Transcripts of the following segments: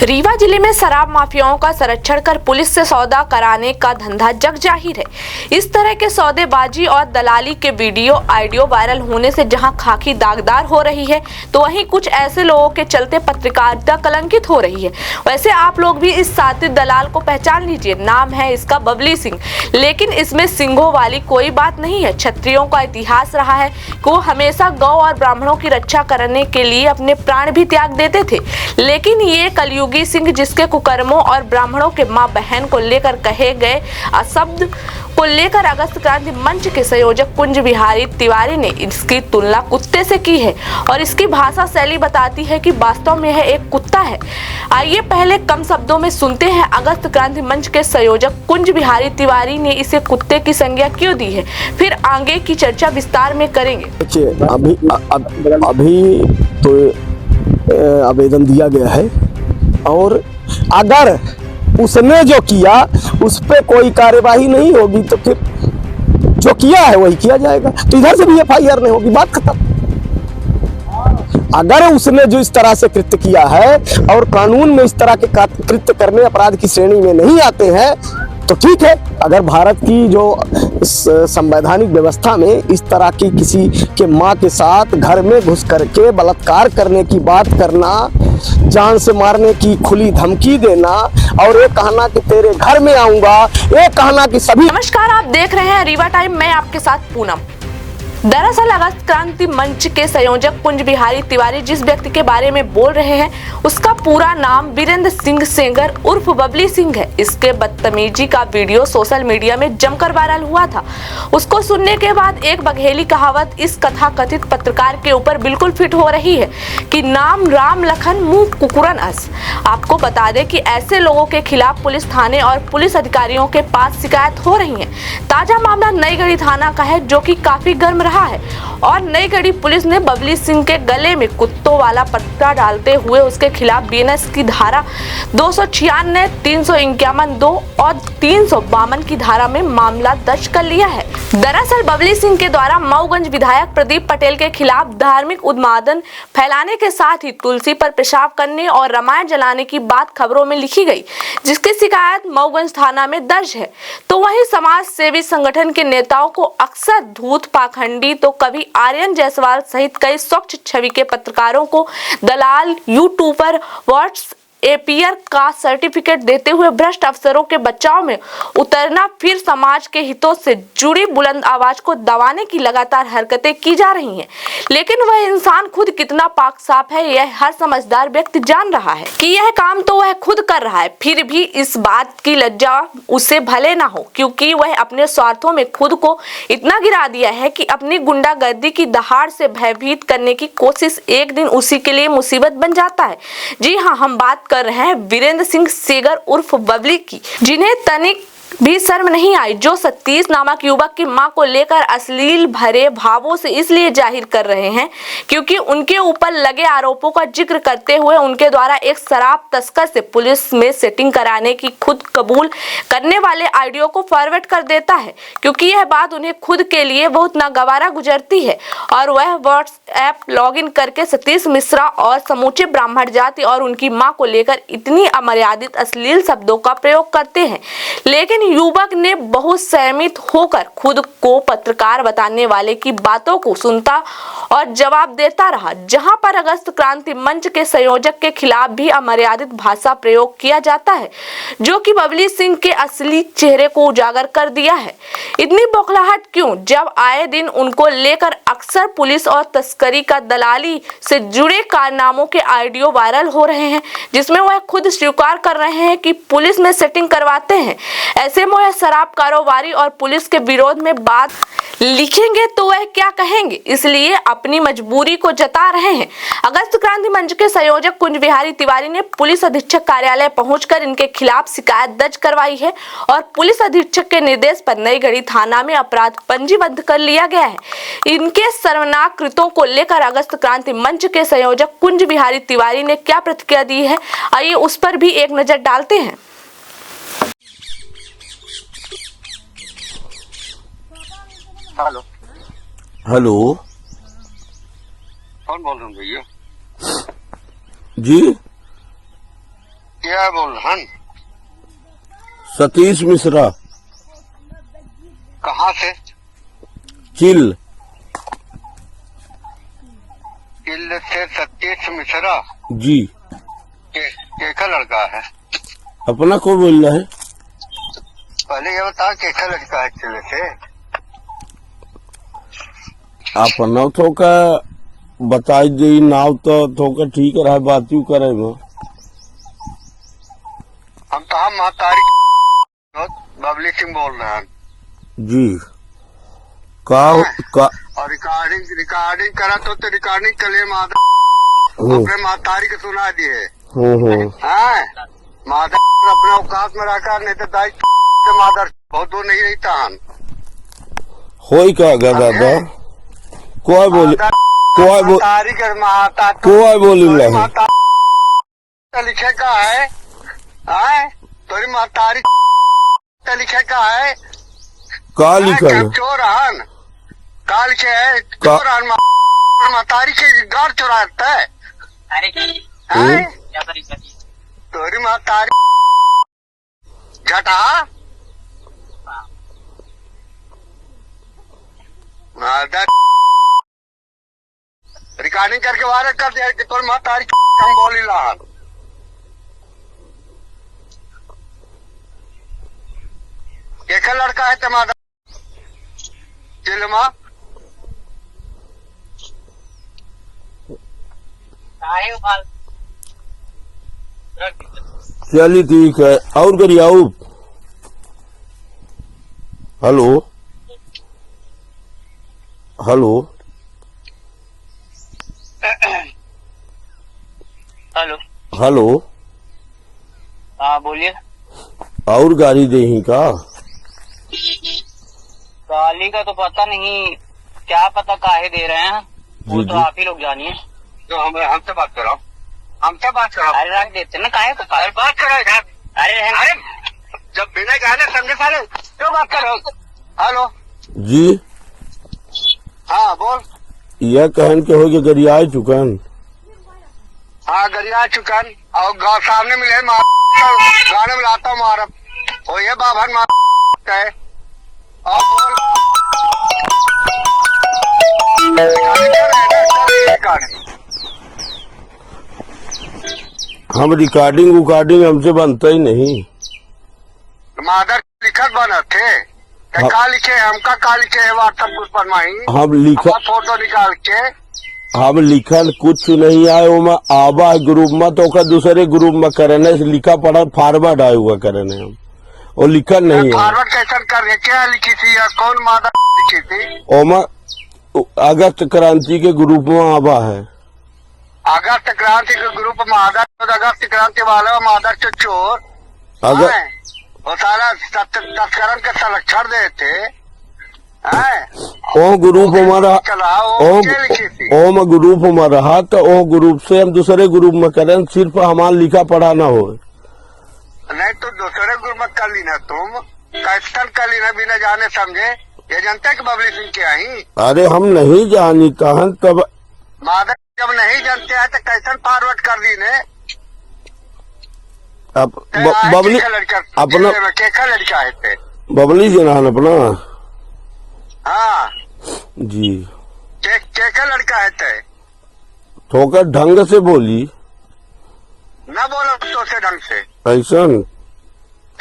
रीवा जिले में शराब माफियाओं का संरक्षण कर पुलिस से सौदा कराने का धंधा जग जाहिर है। इस तरह के सौदेबाजी और दलाली के वीडियो ऑडियो वायरल होने से जहां खाकी दागदार हो रही है, तो वहीं कुछ ऐसे लोगों के चलते पत्रकारिता कलंकित हो रही है। वैसे आप लोग भी इस सातिर दलाल को पहचान लीजिए। नाम है इसका बबली सिंह, लेकिन इसमें सिंहों वाली कोई बात नहीं है। क्षत्रियों का इतिहास रहा है कि वो हमेशा गौ और ब्राह्मणों की रक्षा करने के लिए अपने प्राण भी त्याग देते थे। लेकिन ये कलयुगी सिंह, जिसके कुकर्मों और ब्राह्मणों के मां बहन को लेकर कहे गए अशब्द को लेकर अगस्त क्रांति मंच के संयोजक कुंज बिहारी तिवारी ने इसकी तुलना कुत्ते से की है और इसकी भाषा शैली बताती है कि वास्तव में यह एक कुत्ता है। आइए पहले कम शब्दों में सुनते हैं अगस्त क्रांति मंच के संयोजक कुंज बिहारी तिवारी ने इसे कुत्ते की संज्ञा क्यों दी है, फिर आगे की चर्चा विस्तार में करेंगे। अभी तो आवेदन दिया गया है और अगर उसने जो किया उस पे कोई कार्यवाही नहीं होगी तो फिर जो किया है वही किया जाएगा। तो इधर से भी एफआईआर नहीं होगी, बात खत्म। अगर उसने जो इस तरह से कृत्य किया है और कानून में इस तरह के कृत्य करने अपराध की श्रेणी में नहीं आते हैं तो ठीक है। अगर भारत की जो संवैधानिक व्यवस्था में इस तरह की किसी के मां के साथ घर में घुस करके बलात्कार करने की बात करना, जान से मारने की खुली धमकी देना और ये कहना कि तेरे घर में आऊंगा, ये कहना कि सभी। नमस्कार, आप देख रहे हैं रीवा टाइम, मैं आपके साथ पूनम। दरअसल अगस्त क्रांति मंच के संयोजक कुंज बिहारी तिवारी जिस व्यक्ति के बारे में बोल रहे हैं उसका पूरा नाम वीरेंद्र सिंह सेंगर उर्फ बबली सिंह है। इसके बदतमीजी का वीडियो सोशल मीडिया में जमकर वायरल हुआ था। उसको सुनने के बाद एक बघेली कहावत इस कथा कथित पत्रकार के ऊपर बिल्कुल फिट हो रही है कि नाम राम लखन मुंह कुकुरन अस। आपको बता दें कि ऐसे लोगों के खिलाफ पुलिस थाने और पुलिस अधिकारियों के पास शिकायत हो रही है। ताजा मामला नईगढ़ी थाना का है, जो कि काफी गर्म रहा है और नईगढ़ी पुलिस ने बबली सिंह के गले में कुत्तों वाला पट्टा डालते हुए उसके खिलाफ बीएनएस की धारा 296, 351(2) और 352 की धारा में मामला दर्ज कर लिया है। दरअसल बबली सिंह के द्वारा मऊगंज विधायक प्रदीप पटेल के खिलाफ धार्मिक उन्मादन फैलाने के साथ ही तुलसी पर पेशाब करने और रामायण जलाने की बात खबरों में लिखी गई, जिसकी शिकायत मऊगंज थाना में दर्ज है। तो वहीं समाज सेवी संगठन के नेताओं को अक्सर धूत पाखंडी तो कभी आर्यन जायसवाल सहित कई स्वच्छ छवि के पत्रकारों को दलाल, यूट्यूबर, व्हाट्सएपियर का सर्टिफिकेट देते हुए भ्रष्ट अफसरों के बचाव में उतरना, फिर समाज के हितों से जुड़ी बुलंद आवाज को दबाने की लगातार हरकतें की जा रही हैं। लेकिन वह इंसान खुद कितना पाक साफ है, यह हर समझदार व्यक्ति जान रहा है कि यह काम तो वह खुद कर रहा है, फिर भी इस बात की लज्जा उसे भले ना हो, क्योंकि वह अपने स्वार्थों में खुद को इतना गिरा दिया है कि अपनी गुंडागर्दी की दहाड़ से भयभीत करने की कोशिश एक दिन उसी के लिए मुसीबत बन जाता है। जी हाँ, हम बात कर रहे हैं वीरेंद्र सिंह सेंगर उर्फ बबली की, जिन्हें तनिक भी शर्म नहीं आई, जो सतीश नामक युवक की मां को लेकर अश्लील भरे भावों से इसलिए जाहिर कर रहे हैं क्योंकि उनके ऊपर लगे आरोपों का जिक्र करते हुए उनके द्वारा एक शराब तस्कर से पुलिस में सेटिंग कराने की खुद कबूल करने वाले ऑडियो को फॉरवर्ड कर देता है, क्योंकि यह बात उन्हें खुद के लिए बहुत नागवारा गुजरती है और वह व्हाट्सएप लॉगिन करके सतीश मिश्रा और समूचे ब्राह्मण जाति और उनकी मां को लेकर इतनी अमर्यादित अश्लील शब्दों का प्रयोग करते हैं। लेकिन युवक ने बहुत सहमित होकर खुद को पत्रकार बताने वाले की बातों को सुनता और जवाब देता रहा, जहां पर अगस्त क्रांति मंच के संयोजक के खिलाफ भी अमर्यादित भाषा प्रयोग किया जाता है, जो कि बबली सिंह के असली चेहरे को उजागर कर दिया है। इतनी बौखलाहट क्यों, जब आए दिन उनको लेकर अक्सर पुलिस और तस्करी का दलाली से जुड़े कारनामों के ऑडियो वायरल हो रहे हैं, जिसमें वह खुद स्वीकार कर रहे हैं कि पुलिस में सेटिंग करवाते हैं। ऐसे में वह शराब कारोबारी और पुलिस के विरोध में बात लिखेंगे तो वह क्या कहेंगे, इसलिए अपनी मजबूरी को जता रहे हैं। अगस्त क्रांति मंच के संयोजक कुंज बिहारी तिवारी ने पुलिस अधीक्षक कार्यालय पहुंचकर इनके खिलाफ शिकायत दर्ज करवाई है और पुलिस अधीक्षक के निर्देश पर नईगढ़ी थाना में अपराध पंजीबद्ध कर लिया गया है। इनके शर्मनाक कृत्यों को लेकर अगस्त क्रांति मंच के संयोजक कुंज बिहारी तिवारी ने क्या प्रतिक्रिया दी है, आइए उस पर भी एक नजर डालते हैं। हेलो हेलो, कौन बोल रहे हैं भैया? जी क्या बोल हन? सतीश मिश्रा, कहाँ से? चिल। किल से सतीश मिश्रा। जी। केका लड़का है? अपना को बोल रहा है? पहले ये बता केका लड़का है चिल से? अपना थोका बताई दे नाव तो थोका ठीक रहा बात यू करे में। हम तो हम महतारी बबली सिंह बोल रहे हैं। जी। का और रिकॉर्डिंग करा तो रिकॉर्डिंग के लिए अपने महतारी को सुना दिए। हाँ, मादर अपने औकात में रहकर, नहीं तो दाई मादर बहुत दूर नहीं रहता हन। होई का गा दादा? कोई बोली लिखे का है? तोरी महतारी लिखे का है? का लिखा है? चोर हन का लिखे है? चोर हन महतारी के गाड़ चुराता है। तोरी महतारी झटा रिकॉर्डिंग करके वायरल कर दिया कि तोर महतारी हम बोली ला। एक लड़का है तुम्हारा चिलमा? चलिए ठीक है। और करिए आओ। Hello hello hello hello. हाँ बोलिए। और गाड़ी देही का? गाली का तो पता नहीं, क्या पता काहे दे रहे हैं, वो तो आप ही लोग जानिए। तो हमसे बात करो, हमसे बात करो। अरे रख देते ना, काहे को अरे बात करो इधर। अरे जब बिना गाने समझे सारे क्यों बात करो? हेलो जी। हाँ बोल। यह कहन के हो कि गरिया चुकन। हाँ गरिया चुकन और गाँव सामने मिले गाने में लाता मार वो ये बाभन मार है। और बोल हम रिकॉर्डिंग हमसे बनता ही नहीं। मादर लिखत बना थे का लिखे हमका का लिखे है व्हाट्सएप ग्रुप पर माही हम लिखा फोटो निकाल के हम लिखल कुछ नहीं आए वो आबा ग्रुप में तो दूसरे ग्रुप में करने से लिखा पड़ा फॉरवर्ड आए हुआ करने हम वो लिखल नहीं है। फॉरवर्ड कैसे कर रहे? क्या लिखी थी या कौन मादर लिखी थी? ओमा अगस्त क्रांति के ग्रुप में आबा है। अगस्त क्रांति के ग्रुप में अगस्त क्रांति वाला मादर के चोर अगर वो सारा तस्करन के संरक्षण देते ओ ग्रुप हमारा ओम ग्रुप में रहा तो ओ ग्रुप से हम दूसरे ग्रुप में करें, सिर्फ हमारा लिखा पढ़ा ना हो। नहीं तो दूसरे ग्रुप में कर ली ना तुम, कैसे कर ली ना बिना जाने समझे? ये जनता की बबली सिंह के आई। अरे हम नहीं जानता हन तब मादर जब नहीं जानते हैं तो कैसे फॉरवर्ड कर दी ने? अब बबली अपना केका लड़का है बबली जनान अपना। हाँ जी। केका लड़का है ठोकर ढंग से बोली ना, बोलो तो से ढंग से ऐसा।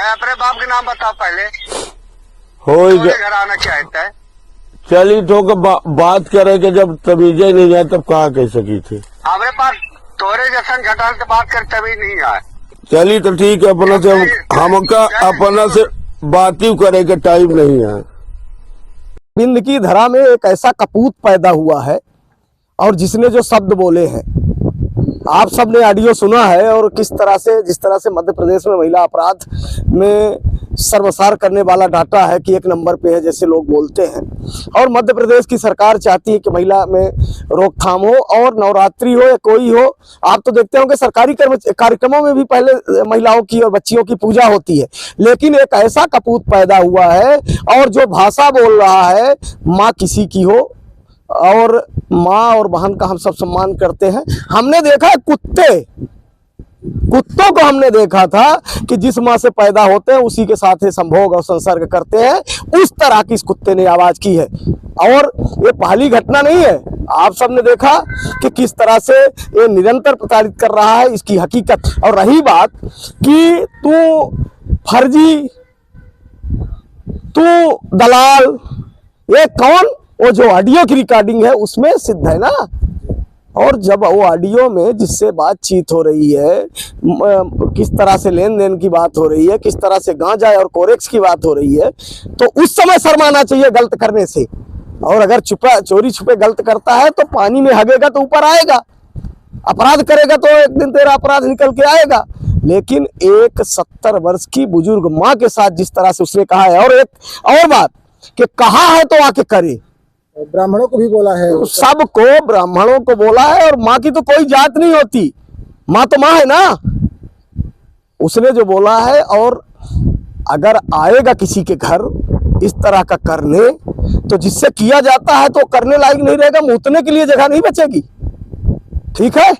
अपने बाप के नाम बताओ पहले। हो घर आना क्या है? चलिए ठोकर बात करे के जब तमीजे नहीं जाए तब कहा कह सकी थी। हमारे पास तोरे जैसा घटाल से बात कर तभी नहीं आए। चलिए तो ठीक है, अपना से हमका अपना से बात ही करे के टाइम नहीं है। बिंद की धरा में एक ऐसा कपूत पैदा हुआ है और जिसने जो शब्द बोले हैं आप सबने ऑडियो सुना है, और किस तरह से जिस तरह से मध्य प्रदेश में महिला अपराध में सर्वसार करने वाला डाटा है कि एक नंबर पे है जैसे लोग बोलते हैं। और मध्य प्रदेश की सरकार चाहती है कि महिला में रोकथाम हो, और नवरात्रि हो या कोई हो, आप तो देखते होंगे सरकारी कार्यक्रमों में भी पहले महिलाओं की और बच्चियों की पूजा होती है। लेकिन एक ऐसा कपूत पैदा हुआ है और जो भाषा बोल रहा है माँ किसी की हो, और माँ और बहन का हम सब सम्मान करते हैं। हमने देखा है कुत्ते कुत्तों को हमने देखा था कि जिस माँ से पैदा होते हैं उसी के साथ ही संभोग और संसर्ग करते हैं, उस तरह की इस कुत्ते ने आवाज की है। और ये पहली घटना नहीं है, आप सबने देखा कि किस तरह से ये निरंतर प्रताड़ित कर रहा है, इसकी हकीकत। और रही बात कि तू फर्जी, तू दलाल, ये कौन? वो जो ऑडियो की रिकॉर्डिंग है उसमें सिद्ध है ना। और जब वो ऑडियो में जिससे बातचीत हो रही है, किस तरह से लेन देन की बात हो रही है, किस तरह से गांजा और कोरेक्स की बात हो रही है, तो उस समय शर्माना चाहिए गलत करने से। और अगर चोरी छुपे गलत करता है तो पानी में हगेगा तो ऊपर आएगा, अपराध करेगा तो एक दिन तेरा अपराध निकल के आएगा। लेकिन एक 70 वर्ष की बुजुर्ग माँ के साथ जिस तरह से उसने कहा है, और एक और बात कि कहा है तो आके करे, ब्राह्मणों को भी बोला है, सबको, ब्राह्मणों को बोला है। और माँ की तो कोई जात नहीं होती, माँ तो माँ है ना, उसने जो बोला है। और अगर आएगा किसी के घर इस तरह का करने, तो जिससे किया जाता है तो करने लायक नहीं रहेगा, मुतने के लिए जगह नहीं बचेगी, ठीक है।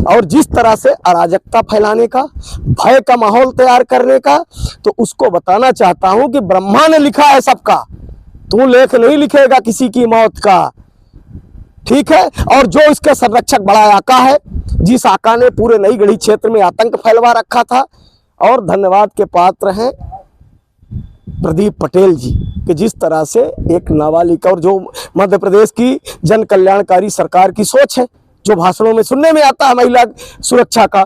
और जिस तरह से अराजकता फैलाने का, भय का माहौल तैयार करने का, तो उसको बताना चाहता हूं कि ब्रह्मा ने लिखा है सबका, तू लेख नहीं लिखेगा किसी की मौत का, ठीक है। और जो इसके संरक्षक बड़ा आका है, जिस आका ने पूरे नई गढ़ी क्षेत्र में आतंक फैलवा रखा था, और धन्यवाद के पात्र हैं प्रदीप पटेल जी कि जिस तरह से एक नाबालिग, और जो मध्य प्रदेश की जन कल्याणकारी सरकार की सोच है, जो भाषणों में सुनने में आता है महिला सुरक्षा का,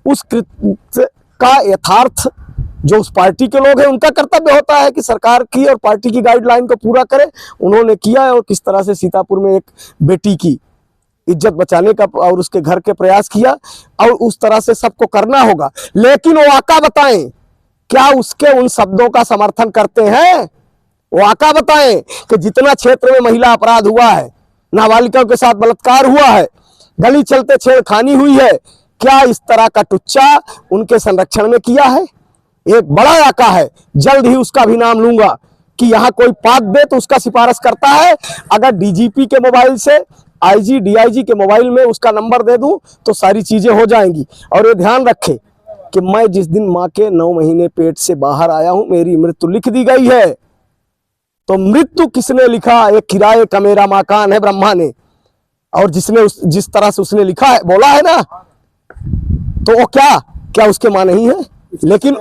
उस कृत्य का यथार्थ जो उस पार्टी के लोग हैं उनका कर्तव्य होता है कि सरकार की और पार्टी की गाइडलाइन को पूरा करे। उन्होंने किया है। और किस तरह से सीतापुर में एक बेटी की इज्जत बचाने का और उसके घर के प्रयास किया, और उस तरह से सबको करना होगा। लेकिन वो आका बताएं, क्या उसके उन शब्दों का समर्थन करते हैं? वो आका बताएं कि जितना क्षेत्र में महिला अपराध हुआ है, नाबालिगों के साथ बलात्कार हुआ है, गली चलते छेड़खानी हुई है, क्या इस तरह का टुच्चा उनके संरक्षण में किया है? एक बड़ा आका है, जल्द ही उसका भी नाम लूंगा कि यहाँ कोई पाद दे तो उसका सिफारिश करता है। अगर डीजीपी के मोबाइल से आईजी डीआईजी के मोबाइल में उसका नंबर दे दूं तो सारी चीजें हो जाएंगी। और ये ध्यान रखे कि मैं जिस दिन माँ के 9 महीने पेट से बाहर आया हूं, मेरी मृत्यु लिख दी गई है। तो मृत्यु किसने लिखा? एक किराए का मेरा मकान है, ब्रह्मा ने। और जिसने जिस तरह से उसने लिखा है, बोला है ना, तो वो क्या उसके माँ नहीं है? लेकिन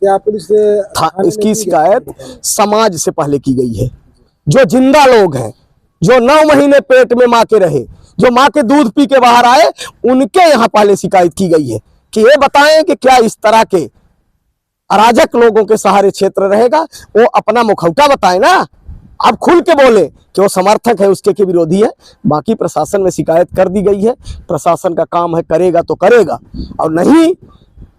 क्या पुलिस से इसकी शिकायत समाज से पहले की गई है। जो जिंदा लोग हैं, जो 9 महीने पेट में माँ के रहे, जो माँ के दूध पी के बाहर आए, उनके यहाँ पहले शिकायत की गई है कि ये बताएं कि क्या इस तरह के अराजक लोगों के सहारे क्षेत्र रहेगा। वो अपना मुखौटा बताए ना, आप खुल के बोले कि वो समर्थक है उसके के विरोधी है। बाकी प्रशासन में शिकायत कर दी गई है, प्रशासन का काम है, करेगा तो करेगा, और नहीं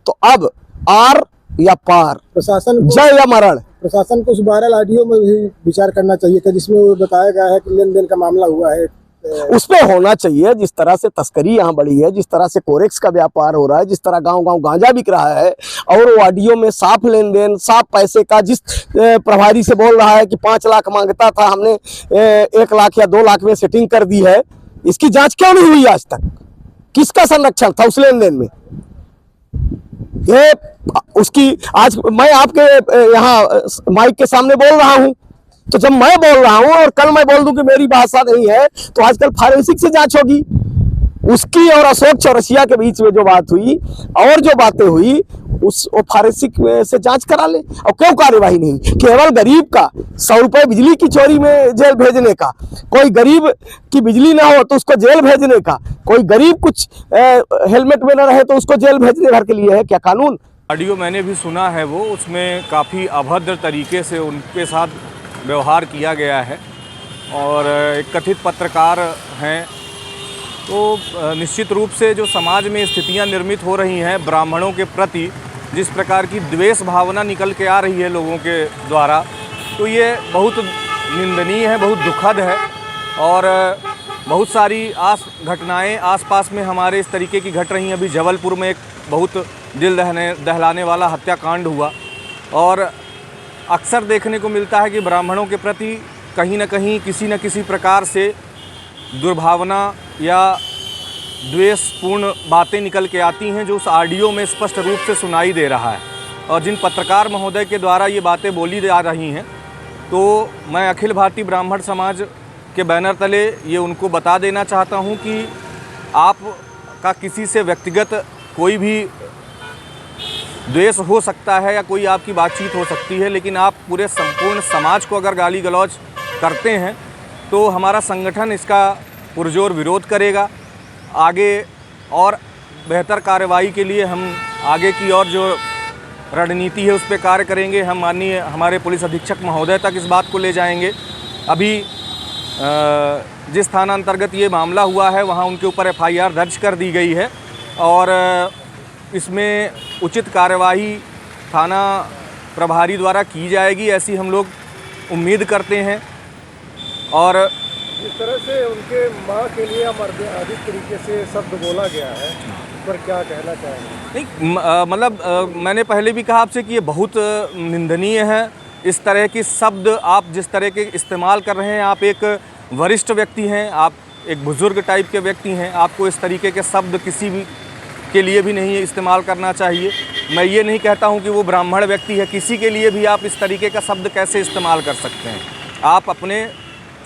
तो अब आर या पार, प्रशासन जय या मरण। प्रशासन को उस वायरल ऑडियो में भी विचार करना चाहिए था जिसमें वो बताया गया है कि लेन देन का मामला हुआ है, उस पे होना चाहिए। जिस तरह से तस्करी यहाँ बढ़ी है, जिस तरह से कोरेक्स का व्यापार हो रहा है, जिस तरह गांव-गांव गांजा बिक रहा है, और वो ऑडियो में साफ लेन देन, साफ पैसे का, जिस प्रभारी से बोल रहा है कि 5 लाख मांगता था, हमने 1 लाख या 2 लाख में सेटिंग कर दी है, इसकी जांच क्यों नहीं हुई आज तक? किसका संरक्षण था उस लेन देन में? ये उसकी, आज मैं आपके यहाँ माइक के सामने बोल रहा हूं, तो जब मैं बोल रहा हूं और कल मैं बोल दूं कि मेरी भाषा नहीं है, तो आजकल फॉरेंसिक से जांच होगी। उसकी और अशोक चौरसिया के बीच में जो बात हुई और जो बातें हुई, वो फॉरेंसिक से जांच करा ले। और क्यों कार्यवाही नहीं? केवल गरीब का 100 रुपए बिजली की चोरी में जेल भेजने का, कोई गरीब की बिजली ना हो तो उसको जेल भेजने का, कोई गरीब कुछ हेलमेट में ना रहे तो उसको जेल भेजने भर के लिए है क्या कानून? ऑडियो मैंने भी सुना है, वो उसमें काफ़ी अभद्र तरीके से उनके साथ व्यवहार किया गया है, और एक कथित पत्रकार हैं। तो निश्चित रूप से जो समाज में स्थितियां निर्मित हो रही हैं ब्राह्मणों के प्रति, जिस प्रकार की द्वेष भावना निकल के आ रही है लोगों के द्वारा, तो ये बहुत निंदनीय है, बहुत दुखद है। और बहुत सारी घटनाएं आसपास में हमारे इस तरीके की घट रही हैं। अभी जबलपुर में एक बहुत दिल दहलाने वाला हत्याकांड हुआ, और अक्सर देखने को मिलता है कि ब्राह्मणों के प्रति कहीं न कहीं किसी न किसी प्रकार से दुर्भावना या द्वेषपूर्ण बातें निकल के आती हैं जो उस ऑडियो में स्पष्ट रूप से सुनाई दे रहा है। और जिन पत्रकार महोदय के द्वारा ये बातें बोली जा रही हैं, तो मैं अखिल भारतीय ब्राह्मण समाज के बैनर तले ये उनको बता देना चाहता हूँ कि आपका किसी से व्यक्तिगत कोई भी द्वेष हो सकता है या कोई आपकी बातचीत हो सकती है, लेकिन आप पूरे संपूर्ण समाज को अगर गाली गलौज करते हैं तो हमारा संगठन इसका पुरजोर विरोध करेगा। आगे और बेहतर कार्रवाई के लिए हम आगे की और जो रणनीति है उस पर कार्य करेंगे। हम माननीय हमारे पुलिस अधीक्षक महोदय तक इस बात को ले जाएंगे। अभी जिस थाना अंतर्गत ये मामला हुआ है वहाँ उनके ऊपर FIR दर्ज कर दी गई है और इसमें उचित कार्यवाही थाना प्रभारी द्वारा की जाएगी, ऐसी हम लोग उम्मीद करते हैं। और जिस तरह से उनके माँ के लिए अधिक तरीके से शब्द बोला गया है, उस पर क्या कहना चाहेंगे? नहीं, मतलब मैंने पहले भी कहा आपसे कि ये बहुत निंदनीय है। इस तरह के शब्द आप जिस तरह के इस्तेमाल कर रहे हैं, आप एक वरिष्ठ व्यक्ति हैं, आप एक बुज़ुर्ग टाइप के व्यक्ति हैं, आपको इस तरीके के शब्द किसी भी के लिए भी नहीं इस्तेमाल करना चाहिए। मैं ये नहीं कहता हूँ कि वो ब्राह्मण व्यक्ति है, किसी के लिए भी आप इस तरीके का शब्द कैसे इस्तेमाल कर सकते हैं। आप अपने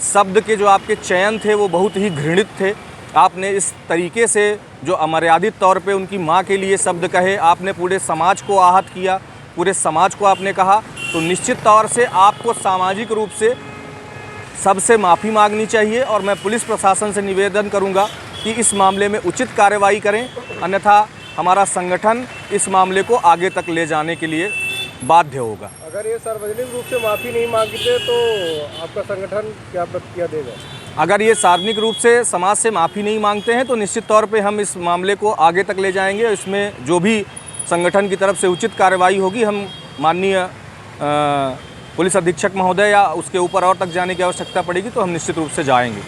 शब्द के जो आपके चयन थे वो बहुत ही घृणित थे। आपने इस तरीके से जो अमर्यादित तौर पे उनकी माँ के लिए शब्द कहे, आपने पूरे समाज को आहत किया, पूरे समाज को आपने कहा, तो निश्चित तौर से आपको सामाजिक रूप से सबसे माफ़ी मांगनी चाहिए। और मैं पुलिस प्रशासन से निवेदन करूंगा कि इस मामले में उचित कार्रवाई करें, अन्यथा हमारा संगठन इस मामले को आगे तक ले जाने के लिए बाध्य होगा। अगर ये सार्वजनिक रूप से माफ़ी नहीं मांगते तो आपका संगठन क्या प्रतिक्रिया देगा? अगर ये सार्वजनिक रूप से समाज से माफ़ी नहीं मांगते हैं तो निश्चित तौर पे हम इस मामले को आगे तक ले जाएंगे। इसमें जो भी संगठन की तरफ से उचित कार्रवाई होगी, हम माननीय पुलिस अधीक्षक महोदय या उसके ऊपर और तक जाने की आवश्यकता पड़ेगी तो हम निश्चित रूप से जाएंगे।